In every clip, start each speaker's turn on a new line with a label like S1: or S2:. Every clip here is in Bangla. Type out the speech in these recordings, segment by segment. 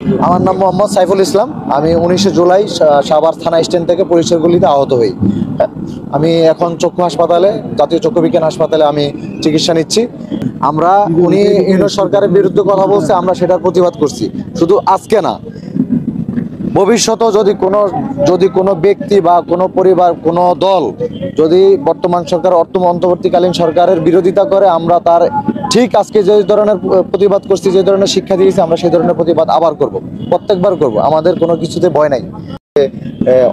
S1: আমার নাম মোহাম্মদ সাইফুল ইসলাম। আমি 19 জুলাই সাভার থানা স্ট্যান্ড থেকে পুলিশের গুলিতে আহত হই। আমি এখন চক্ষু হাসপাতালে, জাতীয় চক্ষু বিজ্ঞান হাসপাতালে আমি চিকিৎসা নিচ্ছি। আমরা উনি ইউনিট সরকারের বিরুদ্ধে কথা বলছে, আমরা সেটার প্রতিবাদ করছি। শুধু আজকে না, ভবিষ্যতেও যদি কোনো ব্যক্তি বা কোনো পরিবার, কোনো দল যদি বর্তমান সরকার অন্তর্বর্তীকালীন সরকারের বিরোধিতা করে, আমরা তার ঠিক আজকে যে ধরনের প্রতিবাদ করছি, যে ধরনের শিক্ষা দিয়েছি, আমরা সেই ধরনের প্রতিবাদ আবার করব, প্রত্যেকবার করব। আমাদের কোনো কিছুতে ভয় নাই।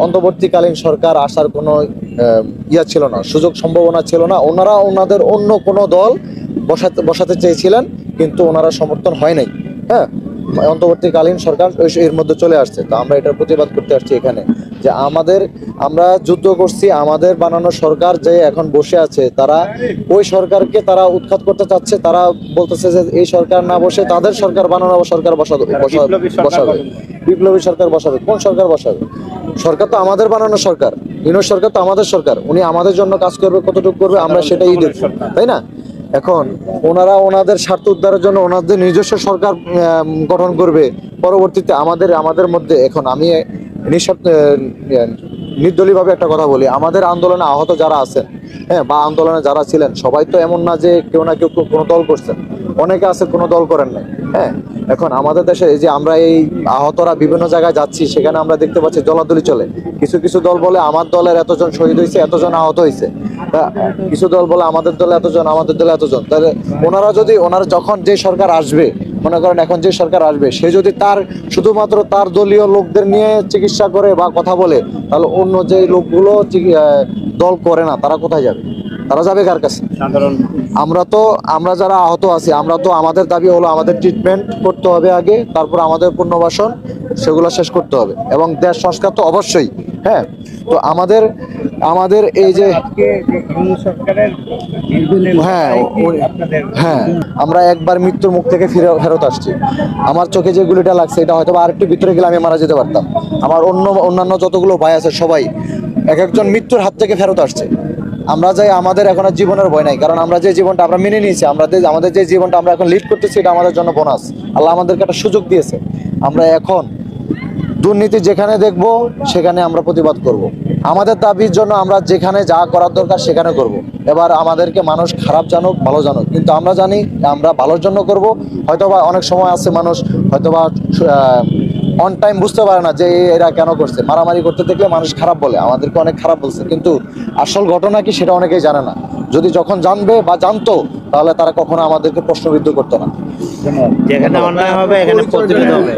S1: অন্তর্বর্তীকালীন সরকার আসার কোনো ছিল না, সুযোগ সম্ভাবনা ছিল না। ওনারা ওনাদের অন্য কোনো দল বসাতে চেয়েছিলেন, কিন্তু ওনারা সমর্থন হয় নাই। হ্যাঁ, অন্তর্বর্তীকালীন সরকার এর মধ্যে চলে আসছে। তো আমরা এটার প্রতিবাদ করতে আসছি এখানে, যে আমরা যুদ্ধ করছি। আমাদের বানানো সরকার যে এখন বসে আছে, তারা ওই সরকারকে তারা উৎখাত করতে চাচ্ছে। তারা বলতেছে যে এই সরকার না বসে তাদের সরকার বানানো সরকার বসাবে। বিপ্লবী সরকার বসাবে। কোন সরকার বসাবে? সরকার তো আমাদের বানানো সরকার। ইউনিট সরকার তো আমাদের সরকার। উনি আমাদের জন্য কাজ করবে, কতটুকু করবে আমরা সেটাই দেখব, তাই না? এখন ওনারা ওনাদের স্বার্থ উদ্ধারের জন্য ওনাদের নিজস্ব সরকার গঠন করবে। পরবর্তীতে আমাদের মধ্যে, এখন আমি নির্দলীয়ভাবে একটা কথা বলি, আমাদের আন্দোলনে আহত যারা আছেন, হ্যাঁ, বা আন্দোলনে যারা ছিলেন, সবাই তো এমন না যে কেউ না কেউ কোনো দল করছেন। অনেকে আছে কোনো দল করেন নাই। হ্যাঁ, এখন আমাদের দেশে এই যে আমরা এই আহতরা বিভিন্ন জায়গায় যাচ্ছি, সেখানে আমরা দেখতে পাচ্ছি দলাদলি চলে। কিছু কিছু দল বলে আমার দলের এতজন শহীদ হয়েছে, এতজন আহত হয়েছে। কিছু দল বলে আমাদের দলে এতজন, আমাদের দলে এতজন। তাহলে ওনারা যখন যে সরকার আসবে, মনে করেন এখন যে সরকার আসবে, সে যদি শুধুমাত্র তার দলীয় লোকদের নিয়ে চিকিৎসা করে বা কথা বলে, তাহলে অন্য যে লোকগুলো দল করে না, তারা কোথায় যাবে? তারা যাবে কার কাছে? সাধারণ আমরা যারা আহত আছি, আমরা তো আমাদের দাবি হলো আমাদের ট্রিটমেন্ট করতে হবে আগে, তারপর আমাদের পুনর্বাসন সেগুলো শেষ করতে হবে, এবং দেশ সংস্কার তো অবশ্যই। হ্যাঁ, তো আমাদের এই যে হ্যাঁ, আমরা একবার মৃত্যুর মুখ থেকে ফেরত আসছি। আমার চোখে যে গুলিটা লাগছে, এটা হয়তো আরেকটু ভিতরে গেলে আমি মারা যেতে পারতাম। আমার অন্যান্য যতগুলো ভাই আছে, সবাই এক একজন মৃত্যুর হাত থেকে ফেরত আসছে। আমরা যাই, আমাদের এখন আর জীবনের ভয় নাই, কারণ আমরা যে জীবনটা আমরা মেনে নিয়েছি, আমাদের যে জীবনটা আমরা এখন লিড করতেছি, এটা আমাদের জন্য বোনাস। আল্লাহ আমাদেরকে একটা সুযোগ দিয়েছে। আমরা এখন দুর্নীতি যেখানে দেখব, সেখানে আমরা প্রতিবাদ করব। আমাদের দাবির জন্য আমরা যেখানে যা করার দরকার সেখানে করব। এবার আমাদেরকে মানুষ খারাপ জানুক, ভালো জানুক, কিন্তু আমরা জানি আমরা ভালোর জন্য করব। হয়তোবা অনেক সময় আছে মানুষ হয়তোবা অন টাইম বুঝতে পারে না যে এরা কেন করছে। মারামারি করতে দেখলে মানুষ খারাপ বলে, আমাদেরকে অনেক খারাপ বলছে, কিন্তু আসল ঘটনা কি সেটা অনেকেই জানে না। যখন জানবে বা জানতো, তাহলে তারা কখনো আমাদেরকে প্রশ্নবিদ্ধ করতো না।
S2: যেখানে অন্যায় হবে এখানে প্রতিরোধ হবে।